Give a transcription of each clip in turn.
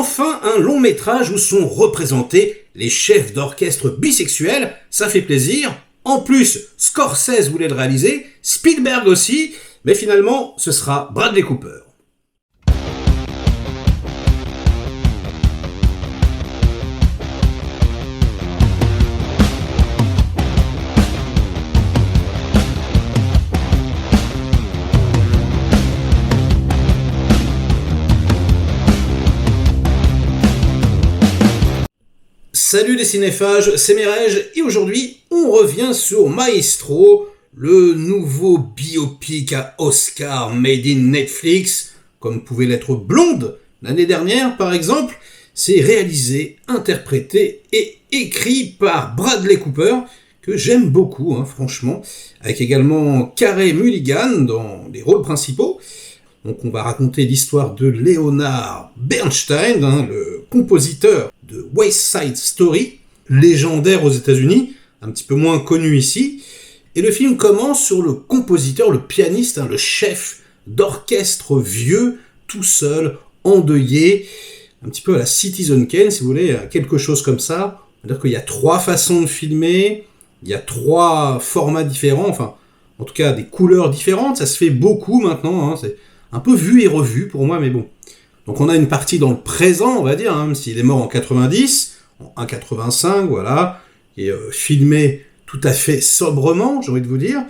enfin un long métrage où sont représentés les chefs d'orchestre bisexuels, ça fait plaisir. En plus, Scorsese voulait le réaliser, Spielberg aussi, mais finalement, ce sera Bradley Cooper. Salut les cinéphages, c'est Merej, et aujourd'hui, on revient sur Maestro, le nouveau biopic à Oscar made in Netflix, comme pouvait l'être Blonde l'année dernière par exemple. C'est réalisé, interprété et écrit par Bradley Cooper, que j'aime beaucoup, franchement, avec également Carey Mulligan dans les rôles principaux. Donc on va raconter l'histoire de Leonard Bernstein, le compositeur de West Side Story, légendaire aux États-Unis, un petit peu moins connu ici. Et le film commence sur le compositeur, le pianiste, le chef d'orchestre vieux, tout seul, endeuillé, un petit peu à la Citizen Kane, si vous voulez, quelque chose comme ça. C'est-à-dire qu'il y a 3 façons de filmer, il y a 3 formats différents, enfin, en tout cas des couleurs différentes, ça se fait beaucoup maintenant, c'est un peu vu et revu pour moi, mais bon. Donc on a une partie dans le présent, on va dire, même s'il est mort en 90, en 85, voilà, et filmé tout à fait sobrement, j'ai envie de vous dire.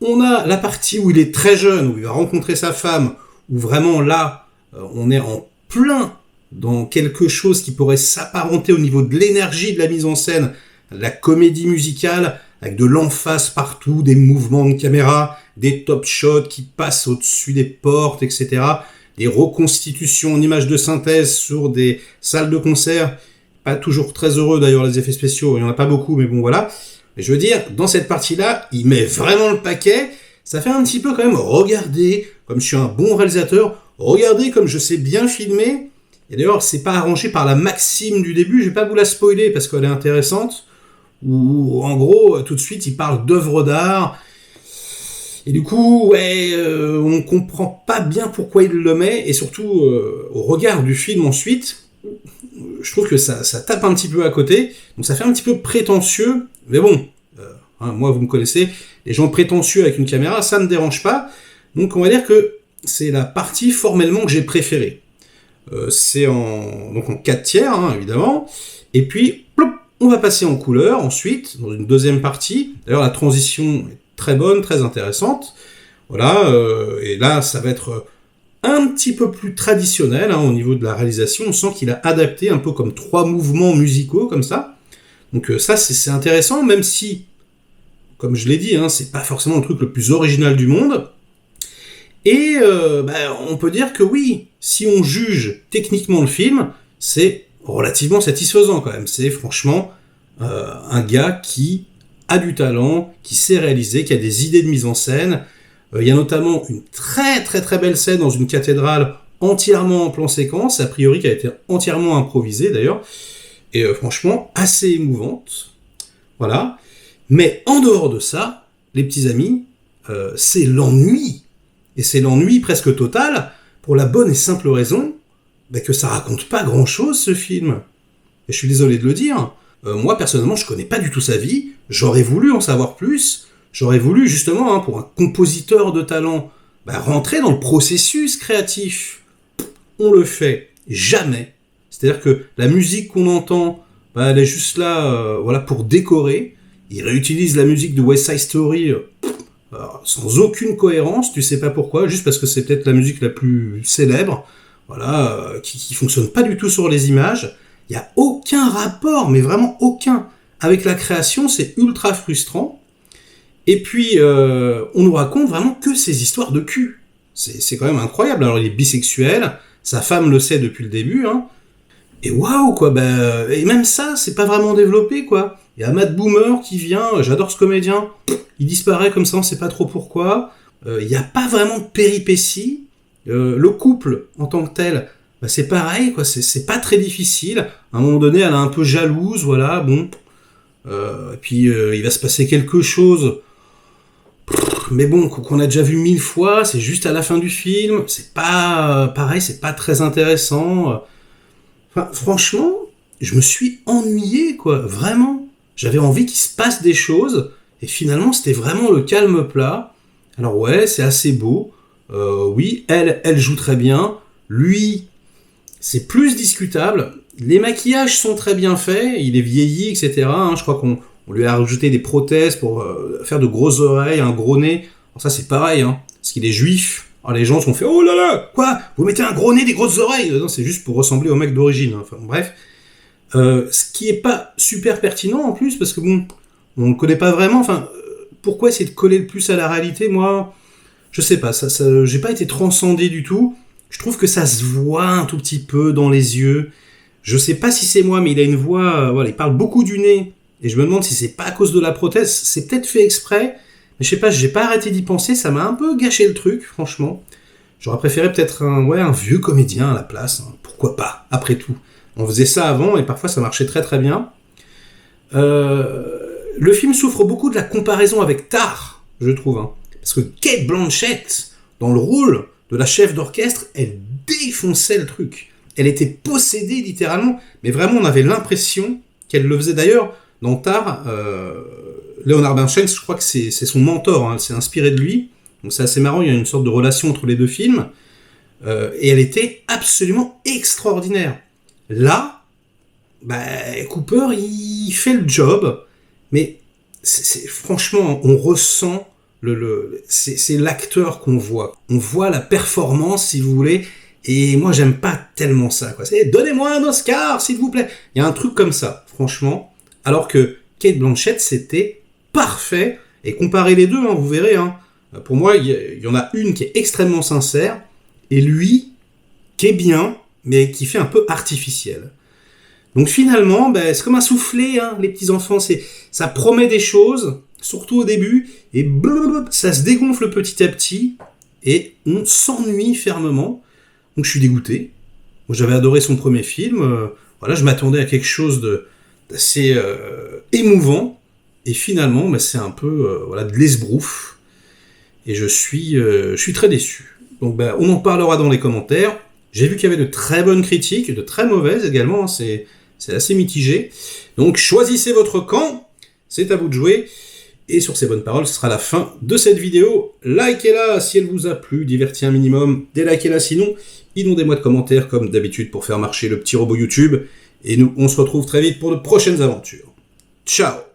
On a la partie où il est très jeune, où il va rencontrer sa femme, où vraiment là, on est en plein dans quelque chose qui pourrait s'apparenter au niveau de l'énergie de la mise en scène, de la comédie musicale, avec de l'emphase partout, des mouvements de caméra, des top shots qui passent au-dessus des portes, etc., des reconstitutions en images de synthèse sur des salles de concert, pas toujours très heureux d'ailleurs les effets spéciaux, il n'y en a pas beaucoup, mais bon voilà. Mais je veux dire, dans cette partie-là, il met vraiment le paquet, ça fait un petit peu quand même, regardez, comme je suis un bon réalisateur, regardez comme je sais bien filmer, et d'ailleurs c'est pas arrangé par la maxime du début, je vais pas vous la spoiler parce qu'elle est intéressante, où en gros, tout de suite, il parle d'œuvres d'art. Et du coup, on comprend pas bien pourquoi il le met, et surtout, au regard du film ensuite, je trouve que ça tape un petit peu à côté, donc ça fait un petit peu prétentieux, mais bon, moi vous me connaissez, les gens prétentieux avec une caméra, ça me dérange pas, donc on va dire que c'est la partie formellement que j'ai préférée. C'est en 4/3, évidemment, et puis, plop, on va passer en couleur ensuite, dans une deuxième partie. D'ailleurs, la transition est très bonne, très intéressante. Voilà, et là, ça va être un petit peu plus traditionnel au niveau de la réalisation. On sent qu'il a adapté un peu comme 3 mouvements musicaux, comme ça. Donc ça, c'est intéressant, même si, comme je l'ai dit, c'est pas forcément le truc le plus original du monde. Et on peut dire que oui, si on juge techniquement le film, c'est relativement satisfaisant quand même. C'est franchement un gars qui a du talent, qui sait réaliser, qui a des idées de mise en scène. Il y a notamment une très très très belle scène dans une cathédrale entièrement en plan séquence, a priori qui a été entièrement improvisée d'ailleurs, et franchement assez émouvante. Voilà. Mais en dehors de ça, les petits amis, c'est l'ennui. Et c'est l'ennui presque total, pour la bonne et simple raison que ça raconte pas grand-chose, ce film. Et je suis désolé de le dire, moi, personnellement, je connais pas du tout sa vie, j'aurais voulu en savoir plus, j'aurais voulu, justement, pour un compositeur de talent, rentrer dans le processus créatif. On le fait jamais. C'est-à-dire que la musique qu'on entend, elle est juste là, pour décorer. Il réutilise la musique de West Side Story, sans aucune cohérence, tu sais pas pourquoi, juste parce que c'est peut-être la musique la plus célèbre, qui fonctionne pas du tout sur les images. Il y a aucun rapport, mais vraiment aucun, avec la création, c'est ultra frustrant. Et puis, on nous raconte vraiment que ces histoires de cul. C'est quand même incroyable. Alors, il est bisexuel, sa femme le sait depuis le début, et waouh, quoi, et même ça, c'est pas vraiment développé, quoi. Il y a Matt Boomer qui vient, j'adore ce comédien, il disparaît comme ça, on sait pas trop pourquoi. Il y a pas vraiment de péripéties. Le couple, en tant que tel, c'est pareil, quoi, c'est pas très difficile. À un moment donné, elle est un peu jalouse, voilà, bon. Et puis, il va se passer quelque chose, mais bon, qu'on a déjà vu 1000 fois, c'est juste à la fin du film, c'est pas pareil, c'est pas très intéressant. Enfin, franchement, je me suis ennuyé, quoi, vraiment. J'avais envie qu'il se passe des choses, et finalement, c'était vraiment le calme plat. Alors ouais, c'est assez beau. Oui, elle joue très bien. Lui, c'est plus discutable. Les maquillages sont très bien faits, il est vieilli, etc. Je crois qu'on lui a rajouté des prothèses pour faire de grosses oreilles, un gros nez. Alors ça, c'est pareil, parce qu'il est juif. Alors les gens se sont fait « Oh là là, quoi? Vous mettez un gros nez, des grosses oreilles ?» Non, c'est juste pour ressembler au mec d'origine. Enfin, bref. Ce qui est pas super pertinent en plus, parce que bon, on le connaît pas vraiment. Enfin, pourquoi essayer de coller le plus à la réalité? Moi, je sais pas, j'ai pas été transcendé du tout. Je trouve que ça se voit un tout petit peu dans les yeux. Je sais pas si c'est moi, mais il a une voix, voilà, il parle beaucoup du nez. Et je me demande si c'est pas à cause de la prothèse. C'est peut-être fait exprès. Mais je sais pas, j'ai pas arrêté d'y penser, ça m'a un peu gâché le truc, franchement. J'aurais préféré peut-être un vieux comédien à la place. Pourquoi pas, après tout. On faisait ça avant et parfois ça marchait très très bien. Le film souffre beaucoup de la comparaison avec Tar, je trouve. Parce que Cate Blanchett, dans le rôle de la chef d'orchestre, elle défonçait le truc. Elle était possédée littéralement, mais vraiment on avait l'impression qu'elle le faisait. D'ailleurs, dans Tar, Leonard Bernstein, je crois que c'est son mentor, elle s'est inspirée de lui. Donc c'est assez marrant, il y a une sorte de relation entre les deux films. Et elle était absolument extraordinaire. Là, Cooper, il fait le job, mais franchement, on ressent c'est l'acteur qu'on voit. On voit la performance, si vous voulez, et moi, j'aime pas tellement ça, quoi. C'est « Donnez-moi un Oscar, s'il vous plaît !» Il y a un truc comme ça, franchement. Alors que Cate Blanchett, c'était parfait. Et comparez les deux, vous verrez. Pour moi, il y en a une qui est extrêmement sincère, et lui, qui est bien, mais qui fait un peu artificiel. Donc finalement, c'est comme un soufflet, les petits-enfants. Ça promet des choses, surtout au début, et blablabla, ça se dégonfle petit à petit, et on s'ennuie fermement. Donc je suis dégoûté. Moi, j'avais adoré son premier film. Je m'attendais à quelque chose d'assez émouvant. Et finalement, c'est un peu de l'esbrouf. Et je suis très déçu. Donc on en parlera dans les commentaires. J'ai vu qu'il y avait de très bonnes critiques, de très mauvaises également. C'est assez mitigé. Donc choisissez votre camp. C'est à vous de jouer. Et sur ces bonnes paroles, ce sera la fin de cette vidéo. Likez-la si elle vous a plu, diverti un minimum. Délikez-la sinon. Inondez-moi de commentaires comme d'habitude pour faire marcher le petit robot YouTube. Et nous, on se retrouve très vite pour de prochaines aventures. Ciao!